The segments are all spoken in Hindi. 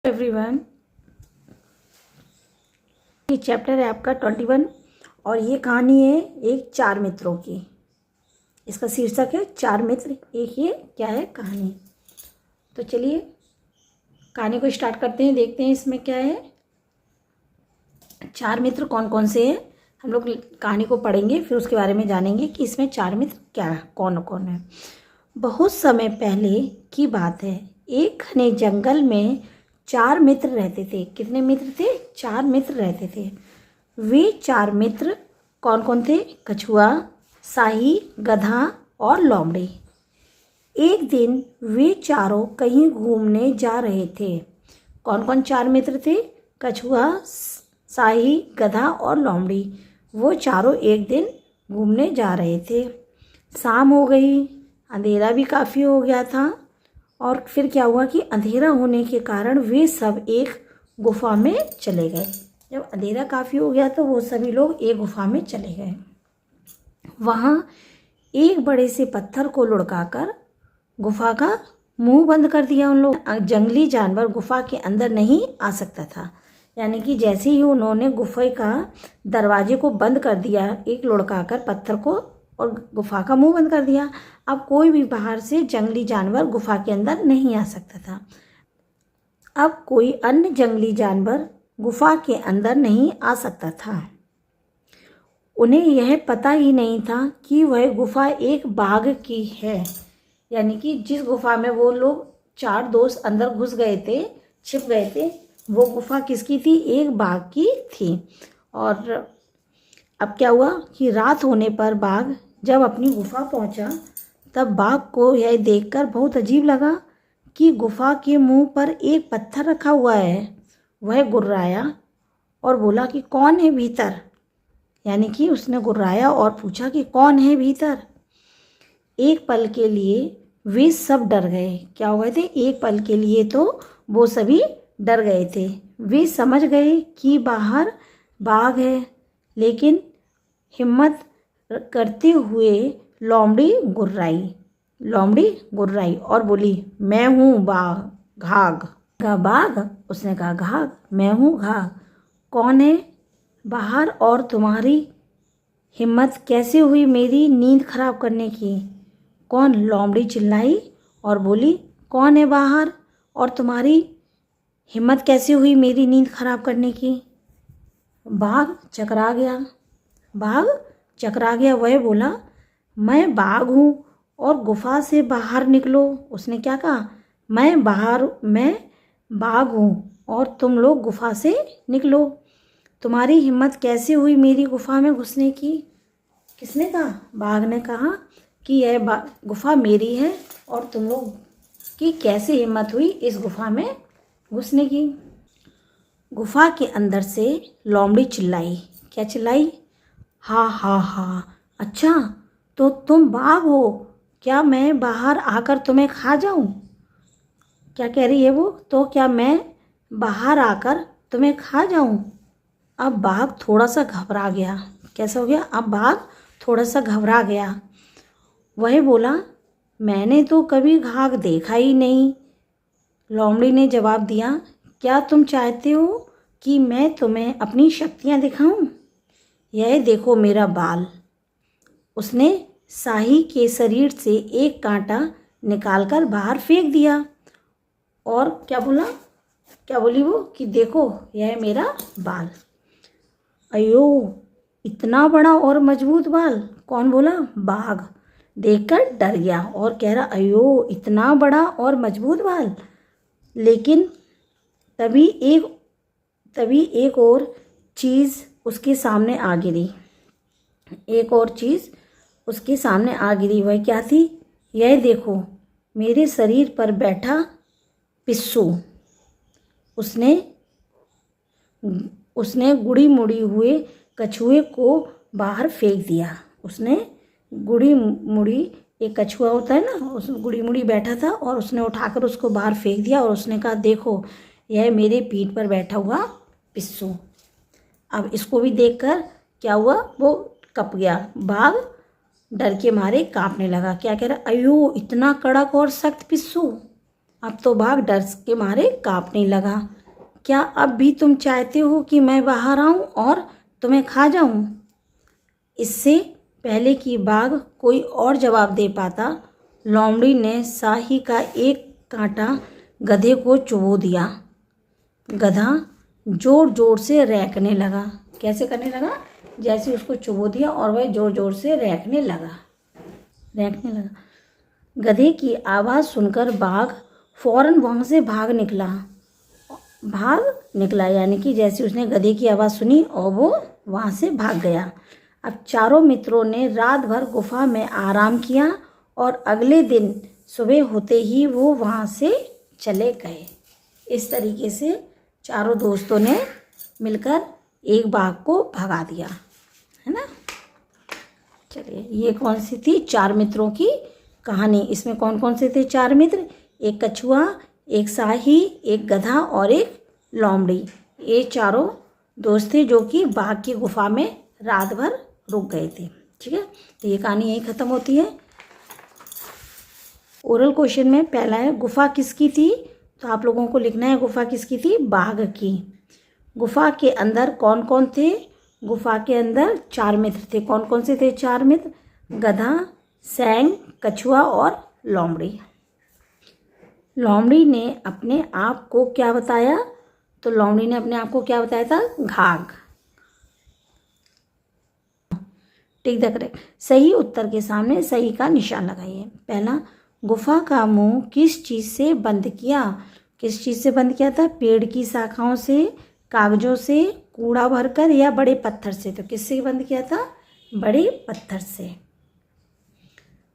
एवरीवन, ये चैप्टर है आपका 21 और ये कहानी है एक चार मित्रों की। इसका शीर्षक है चार मित्र एक ये क्या है कहानी। तो चलिए कहानी को स्टार्ट करते हैं, देखते हैं इसमें क्या है। चार मित्र कौन कौन से हैं हम लोग कहानी को पढ़ेंगे, फिर उसके बारे में जानेंगे कि इसमें चार मित्र क्या है, कौन कौन है। बहुत समय पहले की बात है, एक घने जंगल में चार मित्र रहते थे। कितने मित्र थे? चार मित्र रहते थे। वे चार मित्र कौन कौन थे? कछुआ, शाही, गधा और लोमड़ी। एक दिन वे चारों कहीं घूमने जा रहे थे। कौन कौन चार मित्र थे? कछुआ, शाही, गधा और लोमड़ी। वो चारों एक दिन घूमने जा रहे थे। शाम हो गई, अंधेरा भी काफ़ी हो गया था। और फिर क्या हुआ कि अंधेरा होने के कारण वे सब एक गुफा में चले गए। जब अंधेरा काफ़ी हो गया तो वो सभी लोग एक गुफा में चले गए। वहाँ एक बड़े से पत्थर को लुढ़काकर गुफा का मुंह बंद कर दिया उन लोग। जंगली जानवर गुफा के अंदर नहीं आ सकता था। यानी कि जैसे ही उन्होंने गुफा का दरवाजे को बंद कर दिया, एक लुढ़काकर पत्थर को, और गुफा का मुंह बंद कर दिया, अब कोई भी बाहर से जंगली जानवर गुफा के अंदर नहीं आ सकता था। अब कोई अन्य जंगली जानवर गुफा के अंदर नहीं आ सकता था। उन्हें यह पता ही नहीं था कि वह गुफा एक बाघ की है। यानी कि जिस गुफा में वो लोग चार दोस्त अंदर घुस गए थे, छिप गए थे, वो गुफा किसकी थी? एक बाघ की थी। और अब क्या हुआ कि रात होने पर बाघ जब अपनी गुफा पहुंचा, तब बाघ को यह देखकर बहुत अजीब लगा कि गुफा के मुंह पर एक पत्थर रखा हुआ है। वह गुर्राया और बोला कि कौन है भीतर। यानी कि उसने गुर्राया और पूछा कि कौन है भीतर। एक पल के लिए वे सब डर गए। क्या हो गए थे? एक पल के लिए तो वो सभी डर गए थे। वे समझ गए कि बाहर बाघ है, लेकिन हिम्मत करते हुए लोमड़ी गुर्राई और बोली, मैं हूँ घाघ। कहा बाघ? उसने कहा घाघ, मैं हूँ घाघ। कौन है बाहर और तुम्हारी हिम्मत कैसे हुई मेरी नींद खराब करने की? कौन? लोमड़ी चिल्लाई और बोली, कौन है बाहर और तुम्हारी हिम्मत कैसे हुई मेरी नींद खराब करने की? बाघ चकरा गया। वह बोला, मैं बाघ हूँ और गुफा से बाहर निकलो। उसने क्या कहा? मैं बाघ हूँ और तुम लोग गुफा से निकलो। तुम्हारी हिम्मत कैसे हुई मेरी गुफा में घुसने की? किसने कहा? बाघ ने कहा कि यह गुफा मेरी है और तुम लोग की कैसे हिम्मत हुई इस गुफा में घुसने की? गुफा के अंदर से लोमड़ी चिल्लाई। क्या चिल्लाई? हा हा हा, अच्छा तो तुम बाघ हो, क्या मैं बाहर आकर तुम्हें खा जाऊं? क्या कह रही है वो? तो क्या मैं बाहर आकर तुम्हें खा जाऊं? अब बाघ थोड़ा सा घबरा गया। कैसा हो गया? अब बाघ थोड़ा सा घबरा गया। वह बोला, मैंने तो कभी घाघ देखा ही नहीं। लोमड़ी ने जवाब दिया, क्या तुम चाहते हो कि मैं तुम्हें अपनी शक्तियाँ दिखाऊं? यह देखो मेरा बाल। उसने शाही के शरीर से एक कांटा निकालकर बाहर फेंक दिया। और क्या बोली वो कि देखो यह मेरा बाल। अयो, इतना बड़ा और मजबूत बाल। कौन बोला? बाघ। देखकर डर गया और कह रहा, अयो इतना बड़ा और मजबूत बाल। लेकिन तभी एक और चीज़ उसके सामने आ गिरी। वह क्या थी? यह देखो मेरे शरीर पर बैठा पिस्सू। उसने गुड़ी मुड़ी हुए कछुए को बाहर फेंक दिया। उसने गुड़ी मुड़ी, एक कछुआ होता है ना, उस गुड़ी मुड़ी बैठा था और उसने उठाकर उसको बाहर फेंक दिया और उसने कहा, देखो यह मेरे पीठ पर बैठा हुआ पिस्सू। अब इसको भी देखकर क्या हुआ? वो कँप गया। बाघ डर के मारे कांपने लगा। क्या कह रहा? अयो इतना कड़क और सख्त पिस्सू। अब तो बाघ डर के मारे कांपने लगा। क्या अब भी तुम चाहते हो कि मैं बाहर आऊं और तुम्हें खा जाऊं? इससे पहले कि बाघ कोई और जवाब दे पाता, लोमड़ी ने शाही का एक कांटा गधे को चुभो दिया। गधा जोर जोर से रैंकने लगा। कैसे करने लगा? जैसे उसको चुभो दिया और वह जोर जोर से रैंकने लगा। गधे की आवाज़ सुनकर बाघ फौरन वहाँ से भाग निकला, यानी कि जैसे उसने गधे की आवाज़ सुनी और वो वहाँ से भाग गया। अब चारों मित्रों ने रात भर गुफा में आराम किया और अगले दिन सुबह होते ही वो वहाँ से चले गए। इस तरीके से चारों दोस्तों ने मिलकर एक बाघ को भगा दिया, है ना। चलिए, ये कौन सी थी? 4 मित्रों की कहानी। इसमें कौन कौन से थे 4 मित्र? एक कछुआ, एक शाही, एक गधा और एक लोमड़ी। ये चारों दोस्त थे जो कि बाघ की गुफा में रात भर रुक गए थे। ठीक है, तो ये कहानी यहीं ख़त्म होती है। ओरल क्वेश्चन में पहला है गुफा किसकी थी? तो आप लोगों को लिखना है गुफा किसकी थी? बाघ की। गुफा के अंदर कौन कौन थे? गुफा के अंदर 4 मित्र थे। कौन कौन से थे 4 मित्र? गधा, सैंग, कछुआ और लोमड़ी। लोमड़ी ने अपने आप को क्या बताया? तो लोमड़ी ने अपने आप को क्या बताया था? घाघ। Tick the correct. सही उत्तर के सामने सही का निशान लगाइए। पहला, गुफा का मुंह किस चीज़ से बंद किया? किस चीज़ से बंद किया था? पेड़ की शाखाओं से, कागजों से, कूड़ा भरकर या बड़े पत्थर से? तो किससे बंद किया था? बड़े पत्थर से।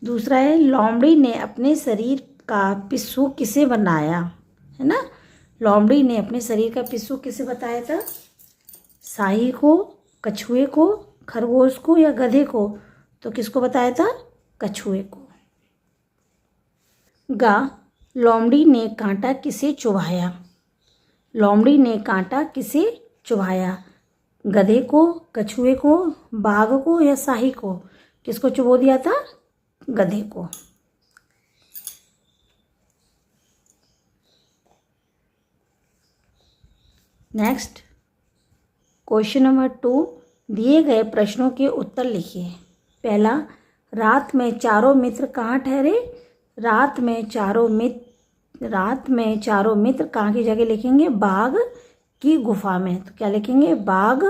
दूसरा है, लोमड़ी ने अपने शरीर का पिस्सू किसे बनाया? है ना, लोमड़ी ने अपने शरीर का पिस्सू किसे बताया था? शाही को, कछुए को, खरगोश को या गधे को? तो किसको बताया था? कछुए को। लोमड़ी ने कांटा किसे चुभाया? लोमड़ी ने कांटा किसे चुभाया? गधे को, कछुए को, बाघ को या शाही को? किसको चुभो दिया था? गधे को। नेक्स्ट क्वेश्चन नंबर 2, दिए गए प्रश्नों के उत्तर लिखिए। पहला, रात में चारों मित्र कहाँ ठहरे? रात में चारों मित्र कहाँ की जगह लिखेंगे? बाघ की गुफा में। तो क्या लिखेंगे? बाघ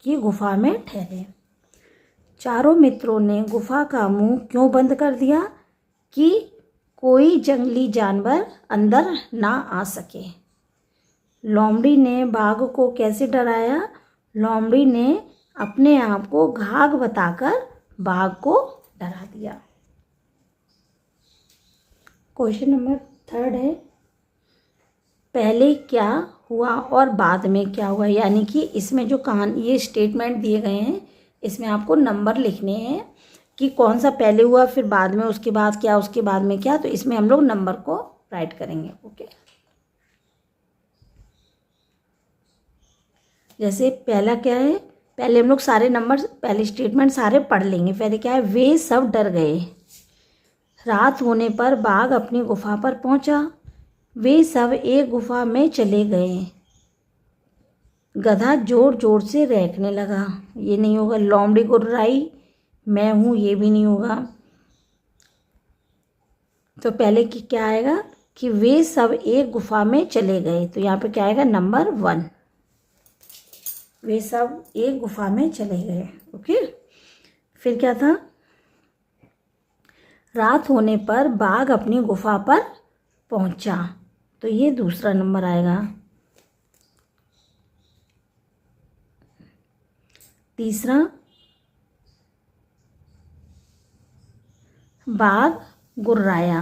की गुफा में ठहरे। चारों मित्रों ने गुफा का मुंह क्यों बंद कर दिया? कि कोई जंगली जानवर अंदर ना आ सके। लोमड़ी ने बाघ को कैसे डराया? लोमड़ी ने अपने आप को घाघ बताकर बाघ को डरा दिया। क्वेश्चन नंबर 3 है, पहले क्या हुआ और बाद में क्या हुआ? यानी कि इसमें जो कहानी, ये स्टेटमेंट दिए गए हैं, इसमें आपको नंबर लिखने हैं कि कौन सा पहले हुआ, फिर बाद में, उसके बाद क्या, उसके बाद में क्या। तो इसमें हम लोग नंबर को राइट करेंगे। ओके, जैसे पहला क्या है, पहले हम लोग सारे नंबर, पहले स्टेटमेंट सारे पढ़ लेंगे। पहले क्या है? वे सब डर गए। रात होने पर बाघ अपनी गुफा पर पहुंचा। वे सब एक गुफा में चले गए। गधा जोर जोर से रैंकने लगा। ये नहीं होगा। लोमड़ी गुर्राई, मैं हूँ, ये भी नहीं होगा। तो पहले की क्या आएगा कि वे सब एक गुफा में चले गए। तो यहाँ पे क्या आएगा? नंबर 1। वे सब एक गुफा में चले गए। ओके, फिर क्या था? रात होने पर बाघ अपनी गुफा पर पहुंचा। तो ये दूसरा नंबर आएगा। तीसरा, बाघ गुर्राया।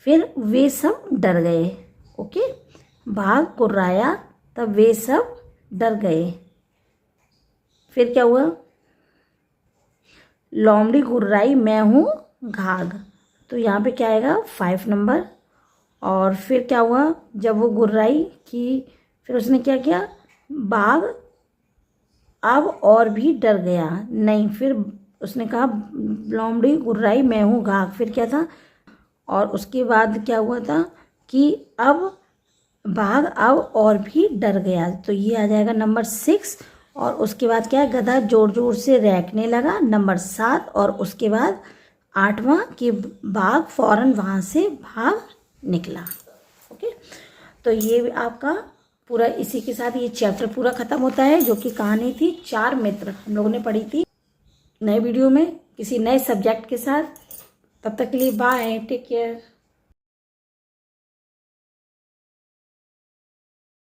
फिर वे सब डर गए। ओके, बाघ गुर्राया, तब वे सब डर गए। फिर क्या हुआ? लोमड़ी गुर्राई, मैं हूँ घाघ। तो यहाँ पे क्या आएगा? 5 नंबर। और फिर क्या हुआ? जब वो गुर्राई कि फिर उसने क्या किया? बाघ अब और भी डर गया। नहीं, फिर उसने कहा लोमड़ी गुर्राई, मैं हूँ घाघ। फिर क्या था? और उसके बाद क्या हुआ था कि अब बाघ अब और भी डर गया, तो ये आ जाएगा नंबर 6। और उसके बाद क्या है, गधा जोर जोर से रैंकने लगा, नंबर 7। और उसके बाद 8वां कि बाघ फौरन वहाँ से भाग निकला। ओके, तो ये आपका पूरा इसी के साथ ये चैप्टर पूरा ख़त्म होता है, जो कि कहानी थी 4 मित्र हम लोगों ने पढ़ी थी। नए वीडियो में किसी नए सब्जेक्ट के साथ, तब तक के लिए बाय, टेक केयर।